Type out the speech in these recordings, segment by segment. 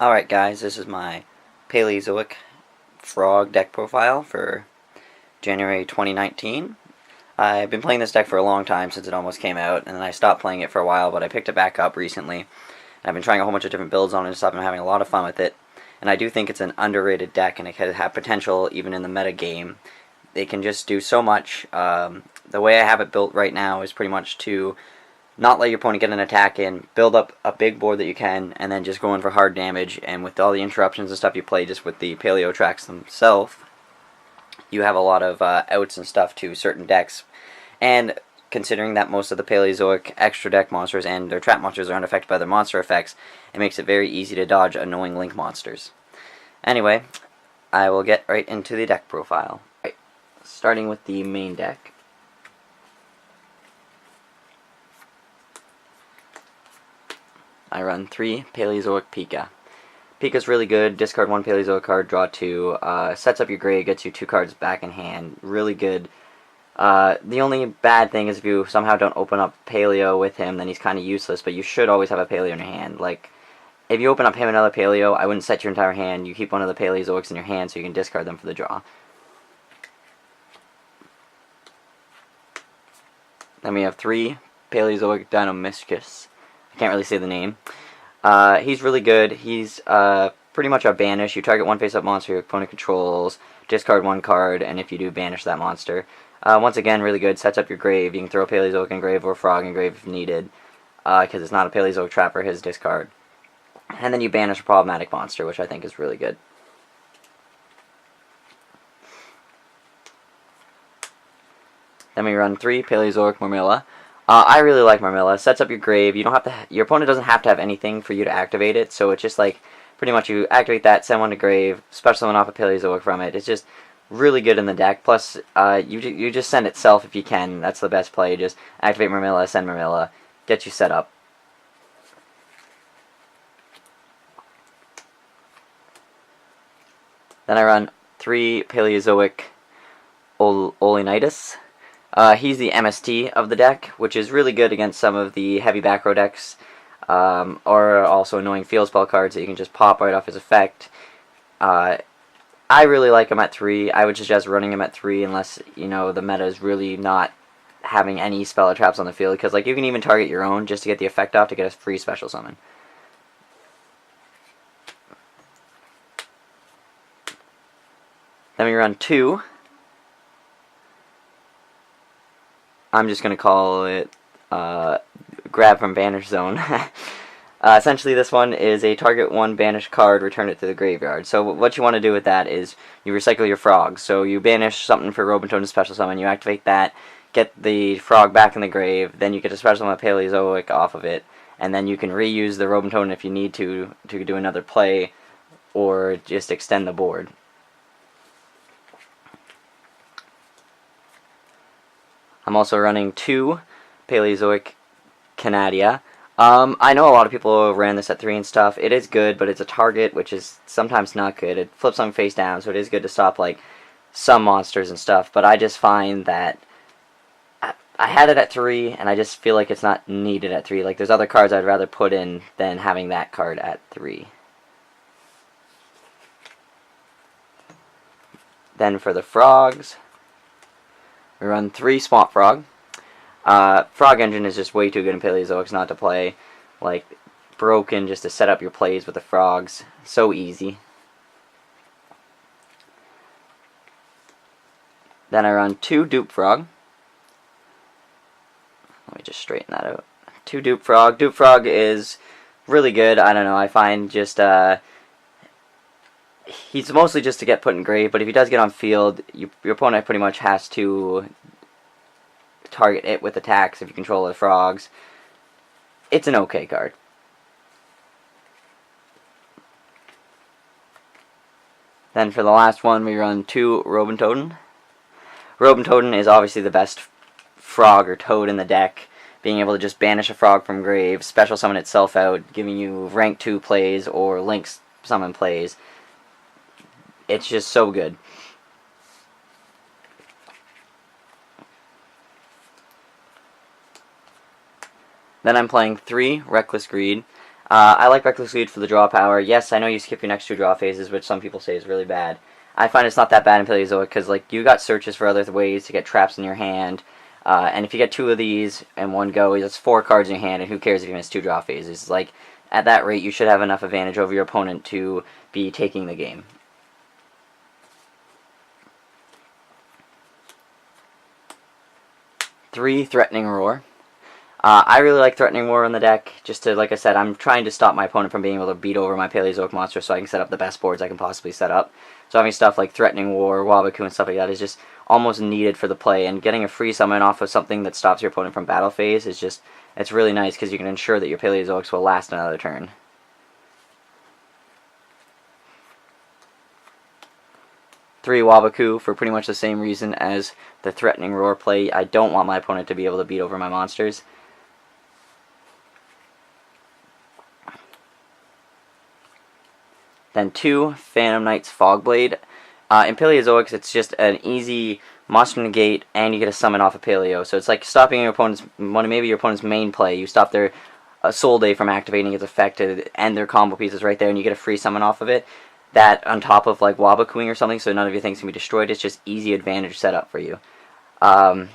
Alright guys, this is my Paleozoic frog deck profile for January 2019. I've been playing this deck for a long time since it almost came out, and then I stopped playing it for a while, but I picked it back up recently. I've been trying a whole bunch of different builds on it and stuff, and I'm having a lot of fun with it. And I do think it's an underrated deck, and it can have potential even in the meta game. It can just do so much. The way I have it built right now is pretty much to not let your opponent get an attack in, build up a big board that you can, and then just go in for hard damage. And with all the interruptions and stuff you play just with the paleo tracks themselves, you have a lot of outs and stuff to certain decks. And considering that most of the Paleozoic extra deck monsters and their trap monsters are unaffected by their monster effects, it makes it very easy to dodge annoying link monsters. Anyway, I will get right into the deck profile. Right. Starting with the main deck. I run 3 Paleozoic Pika. Pika's really good. Discard 1 Paleozoic card, draw 2. Sets up your grave, gets you 2 cards back in hand. Really good. The only bad thing is if you somehow don't open up Paleo with him, then he's kind of useless, but you should always have a Paleo in your hand. Like, if you open up him another Paleo, I wouldn't set your entire hand. You keep one of the Paleozoics in your hand so you can discard them for the draw. Then we have 3 Paleozoic Dinomiscus. I can't really say the name. He's really good. He's pretty much a banish. You target one face-up monster your opponent controls, discard 1 card, and if you do, banish that monster. Once again, really good. Sets up your grave. You can throw a Paleozoic in grave or a frog in grave if needed, because it's not a Paleozoic trap or his discard. And then you banish a problematic monster, which I think is really good. Then we run 3 Paleozoic Marmilla. I really like Marmilla. Sets up your grave. You don't have to. Your opponent doesn't have to have anything for you to activate it. So it's just like pretty much you activate that, send one to grave, special summon off a Paleozoic from it. It's just really good in the deck. Plus, you just send itself if you can. That's the best play. Just activate Marmilla, send Marmilla, get you set up. Then I run 3 Paleozoic Olenitis. He's the MST of the deck, which is really good against some of the heavy back row decks, or also annoying field spell cards that you can just pop right off his effect. I really like him at 3. I would suggest running him at 3 unless, you know, the meta is really not having any spell or traps on the field, because like you can even target your own just to get the effect off to get a free special summon. Then we run 2. I'm just going to call it Grab from Banish Zone. Essentially, this one is a target 1 banish card, return it to the graveyard. So what you want to do with that is you recycle your frogs. So you banish something for Robotoad to special summon, you activate that, get the frog back in the grave, then you get to special summon a Paleozoic off of it, and then you can reuse the Robotoad if you need to do another play, or just extend the board. I'm also running 2 Paleozoic Canadia. I know a lot of people ran this at 3 and stuff. It is good, but it's a target, which is sometimes not good. It flips on face down, so it is good to stop like some monsters and stuff. But I just find that I had it at 3, and I just feel like it's not needed at 3. Like there's other cards I'd rather put in than having that card at 3. Then for the frogs, we run 3 Swamp Frog. Frog Engine is just way too good in Paleozoics not to play. Like, broken just to set up your plays with the frogs. So easy. Then I run 2 Dupe Frog. Let me just straighten that out. 2 Dupe Frog. Dupe Frog is really good. I don't know, I find just, he's mostly just to get put in grave, but if he does get on field, your opponent pretty much has to target it with attacks if you control the frogs. It's an okay card. Then for the last one, we run 2 Robotoad. Robotoad is obviously the best frog or toad in the deck, being able to just banish a frog from grave, special summon itself out, giving you rank 2 plays or link summon plays. It's just so good. Then I'm playing 3 Reckless Greed. I like Reckless Lead for the draw power. Yes, I know you skip your next 2 draw phases, which some people say is really bad. I find it's not that bad in Paleozoic, because like you got searches for other ways to get traps in your hand, and if you get 2 of these in one go, that's 4 cards in your hand, and who cares if you miss 2 draw phases? Like, at that rate, you should have enough advantage over your opponent to be taking the game. Three, Threatening Roar. I really like Threatening Roar on the deck, just to, like I said, I'm trying to stop my opponent from being able to beat over my Paleozoic monster so I can set up the best boards I can possibly set up. So having stuff like Threatening Roar, Wabaku, and stuff like that is just almost needed for the play, and getting a free summon off of something that stops your opponent from battle phase is just, it's really nice because you can ensure that your Paleozoics will last another turn. Three, Wabaku, for pretty much the same reason as the Threatening Roar play. I don't want my opponent to be able to beat over my monsters. Then 2, Phantom Knight's Fogblade. In Paleozoics, it's just an easy monster negate, and you get a summon off a Paleo. So it's like stopping your opponent's, maybe your opponent's main play. You stop their Soul Day from activating its effect and their combo pieces right there, and you get a free summon off of it. That on top of like Wabakuing or something, so none of your things can be destroyed. It's just easy advantage setup for you. Then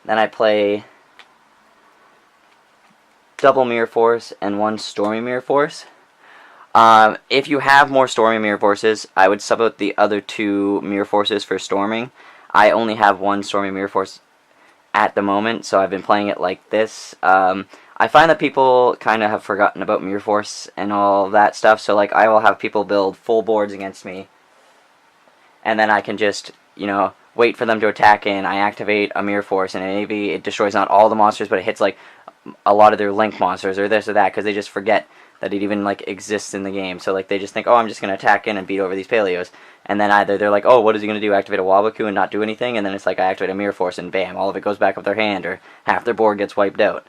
I play double Mirror Force and 1 Stormy Mirror Force. If you have more Stormy Mirror Forces, I would sub out the other 2 Mirror Forces for Storming. I only have 1 Stormy Mirror Force at the moment, so I've been playing it like this. I find that people kind of have forgotten about Mirror Force and all that stuff, so like I will have people build full boards against me, and then I can just, you know, wait for them to attack in, I activate a Mirror Force, and maybe it destroys not all the monsters, but it hits like a lot of their link monsters or this or that, because they just forget that it even like exists in the game. So like they just think, oh, I'm just going to attack in and beat over these Paleos, and then either they're like, oh, what is he going to do, activate a Wabaku and not do anything, and then it's like I activate a Mirror Force and bam, all of it goes back up their hand, or half their board gets wiped out.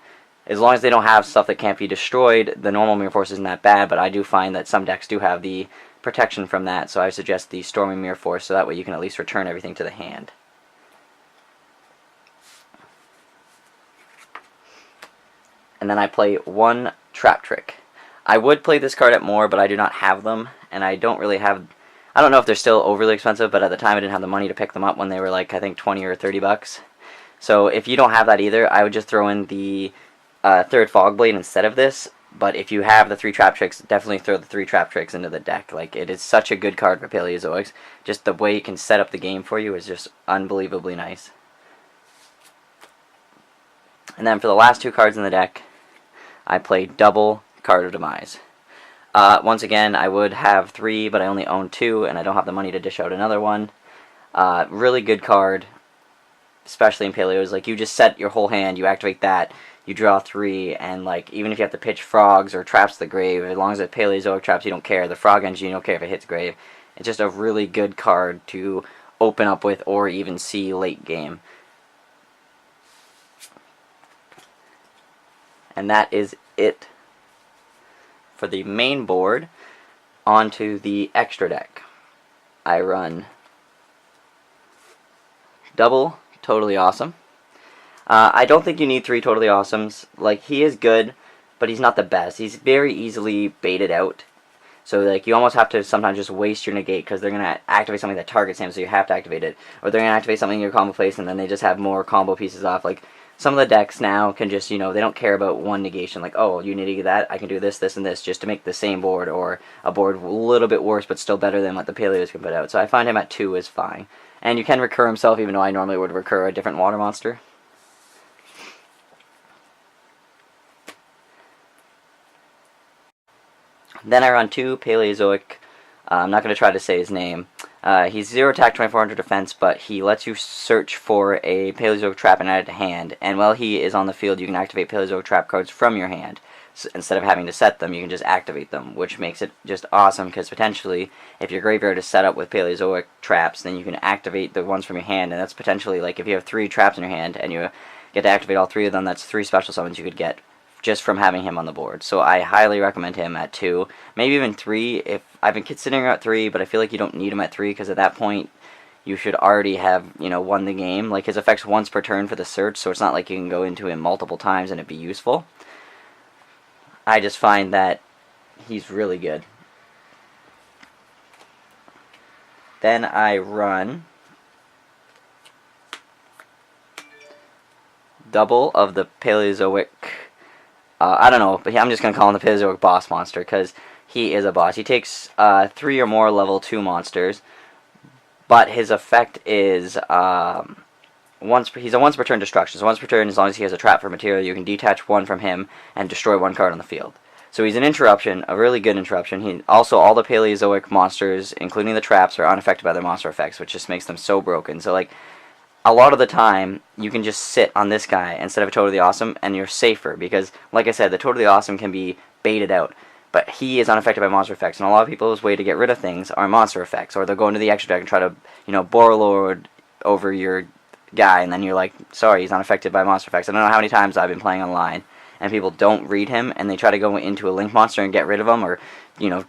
As long as they don't have stuff that can't be destroyed, the normal Mirror Force isn't that bad, but I do find that some decks do have the protection from that, so I suggest the Stormy Mirror Force, so that way you can at least return everything to the hand. And then I play 1 Trap Trick. I would play this card at more, but I do not have them, and I don't really have, I don't know if they're still overly expensive, but at the time I didn't have the money to pick them up when they were like, I think 20 or 30 bucks. So if you don't have that either, I would just throw in the 3rd Fogblade instead of this, but if you have the 3 Trap Tricks, definitely throw the 3 Trap Tricks into the deck. Like, it is such a good card for Paleozoics. Just the way it can set up the game for you is just unbelievably nice. And then for the last 2 cards in the deck, I play double Card of Demise. Once again, I would have 3, but I only own 2, and I don't have the money to dish out another one. Really good card, especially in Paleos. Like, you just set your whole hand, you activate that, you draw 3, and like, even if you have to pitch frogs or traps to the grave, as long as it's Paleozoic traps, you don't care. The frog engine, you don't care if it hits grave. It's just a really good card to open up with or even see late game. And that is it for the main board. Onto the extra deck. I run double Totally Awesome. I don't think you need 3 Totally Awesomes. Like, he is good, but he's not the best. He's very easily baited out. So like, you almost have to sometimes just waste your negate, because they're going to activate something that targets him, so you have to activate it. Or they're going to activate something in your combo place, and then they just have more combo pieces off. Like, some of the decks now can just, you know, they don't care about one negation. Like, oh, you need to get that, I can do this, this, and this, just to make the same board, or a board a little bit worse, but still better than what the Paleos can put out. So I find him at 2 is fine. And you can recur himself, even though I normally would recur a different water monster. Then I run 2 Paleozoic. I'm not going to try to say his name. He's 0 attack, 2400 defense, but he lets you search for a Paleozoic trap and add it to hand. And while he is on the field, you can activate Paleozoic trap cards from your hand. So instead of having to set them, you can just activate them, which makes it just awesome, because potentially, if your graveyard is set up with Paleozoic traps, then you can activate the ones from your hand, and that's potentially, like, if you have 3 traps in your hand, and you get to activate all 3 of them, that's 3 special summons you could get just from having him on the board. So I highly recommend him at 2, maybe even 3. If I've been considering at 3, but I feel like you don't need him at 3, because at that point you should already have, won the game. Like, his effect's once per turn for the search, so it's not like you can go into him multiple times and it'd be useful. I just find that he's really good. Then I run double of the Paleozoic, I don't know, but I'm just going to call him the Paleozoic boss monster, because he is a boss. He takes 3 or more level 2 monsters, but his effect is, he's a once per turn destruction. So once per turn, as long as he has a trap for material, you can detach 1 from him and destroy 1 card on the field. So he's an interruption, a really good interruption. Also, all the Paleozoic monsters, including the traps, are unaffected by their monster effects, which just makes them so broken. So, like, a lot of the time, you can just sit on this guy instead of a Totally Awesome, and you're safer, because, like I said, the Totally Awesome can be baited out. But he is unaffected by monster effects, and a lot of people's way to get rid of things are monster effects, or they'll go into the extra deck and try to, Borrelord over your guy, and then you're like, sorry, he's unaffected by monster effects. I don't know how many times I've been playing online, and people don't read him, and they try to go into a link monster and get rid of him, or,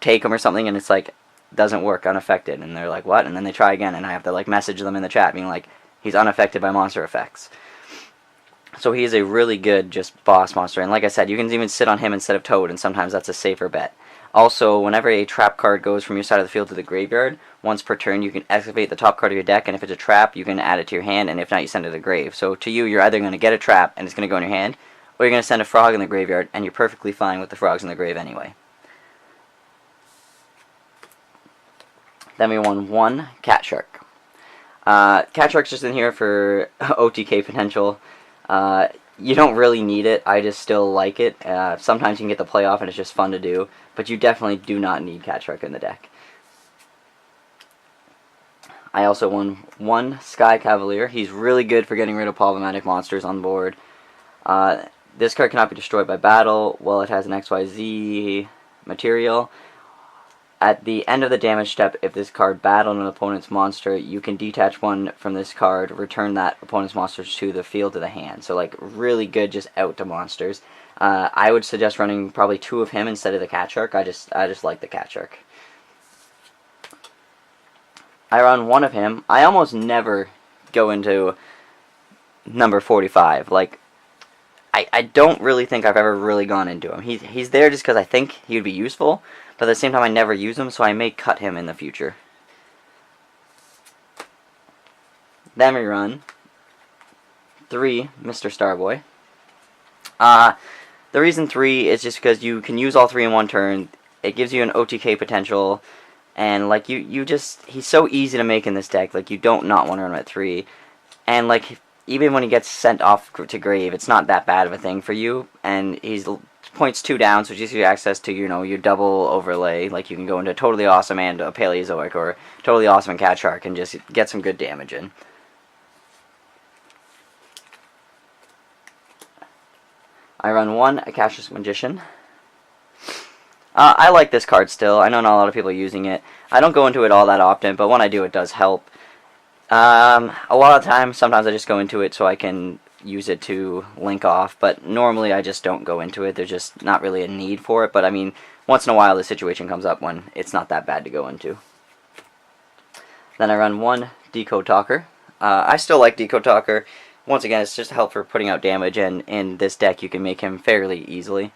take him or something, and it's like, doesn't work, unaffected, and they're like, what? And then they try again, and I have to, like, message them in the chat, being like, he's unaffected by monster effects. So he is a really good just boss monster, and like I said, you can even sit on him instead of Toad, and sometimes that's a safer bet. Also, whenever a trap card goes from your side of the field to the graveyard, once per turn you can excavate the top card of your deck, and if it's a trap, you can add it to your hand, and if not, you send it to the grave. So to you, you're either going to get a trap, and it's going to go in your hand, or you're going to send a frog in the graveyard, and you're perfectly fine with the frogs in the grave anyway. Then we won 1 Cat Shark. Cat Shark's just in here for OTK potential. You don't really need it, I just still like it. Sometimes you can get the playoff and it's just fun to do, but you definitely do not need Cat Shark in the deck. I also won 1 Sky Cavalier. He's really good for getting rid of problematic monsters on board. This card cannot be destroyed by battle while it has an XYZ material. At the end of the damage step, if this card battled an opponent's monster, you can detach 1 from this card, return that opponent's monster to the field to the hand. So, like, really good just out to monsters. I would suggest running probably 2 of him instead of the Cat Shark. I just like the Cat Shark. I run 1 of him. I almost never go into number 45. Like, I don't really think I've ever really gone into him. He's there just because I think he would be useful, but at the same time I never use him, so I may cut him in the future. Then we run 3 Mr. Starboy. The reason 3 is just because you can use all 3 in 1 turn. It gives you an OTK potential, and like he's so easy to make in this deck. Like, you don't not want to run him at 3, and like even when he gets sent off to grave, it's not that bad of a thing for you, and he's points 2 down, so it gives you access to, your double overlay. Like, you can go into Totally Awesome and a Paleozoic, or Totally Awesome and Cat Shark, and just get some good damage in. I run 1 Akashic Magician. I like this card still. I know not a lot of people are using it. I don't go into it all that often, but when I do, it does help. A lot of times, sometimes I just go into it so I can use it to link off, but normally I just don't go into it. There's just not really a need for it, but I mean, once in a while the situation comes up when it's not that bad to go into. Then I run 1 Decode Talker. I still like Decode Talker. Once again, it's just help for putting out damage, and in this deck you can make him fairly easily.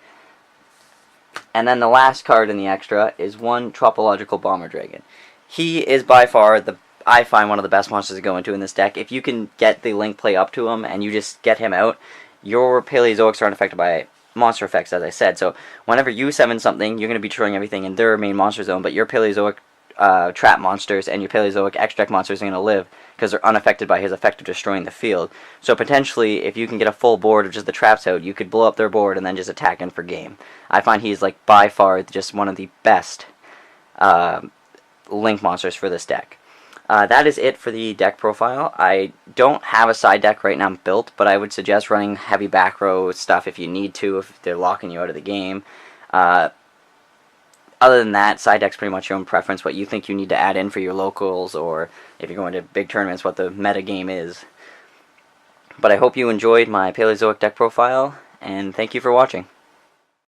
And then the last card in the extra is 1 Tropological Bomber Dragon. He is by far I find one of the best monsters to go into in this deck. If you can get the link play up to him and you just get him out, your Paleozoics aren't affected by monster effects, as I said. So whenever you summon something, you're going to be destroying everything in their main monster zone, but your Paleozoic trap monsters and your Paleozoic extra deck monsters are going to live because they're unaffected by his effect of destroying the field. So potentially, if you can get a full board of just the traps out, you could blow up their board and then just attack in for game. I find he's like by far just one of the best link monsters for this deck. That is it for the deck profile. I don't have a side deck right now built, but I would suggest running heavy back row stuff if you need to, if they're locking you out of the game. Other than that, side deck's pretty much your own preference, what you think you need to add in for your locals, or if you're going to big tournaments, what the meta game is. But I hope you enjoyed my Paleozoic deck profile, and thank you for watching.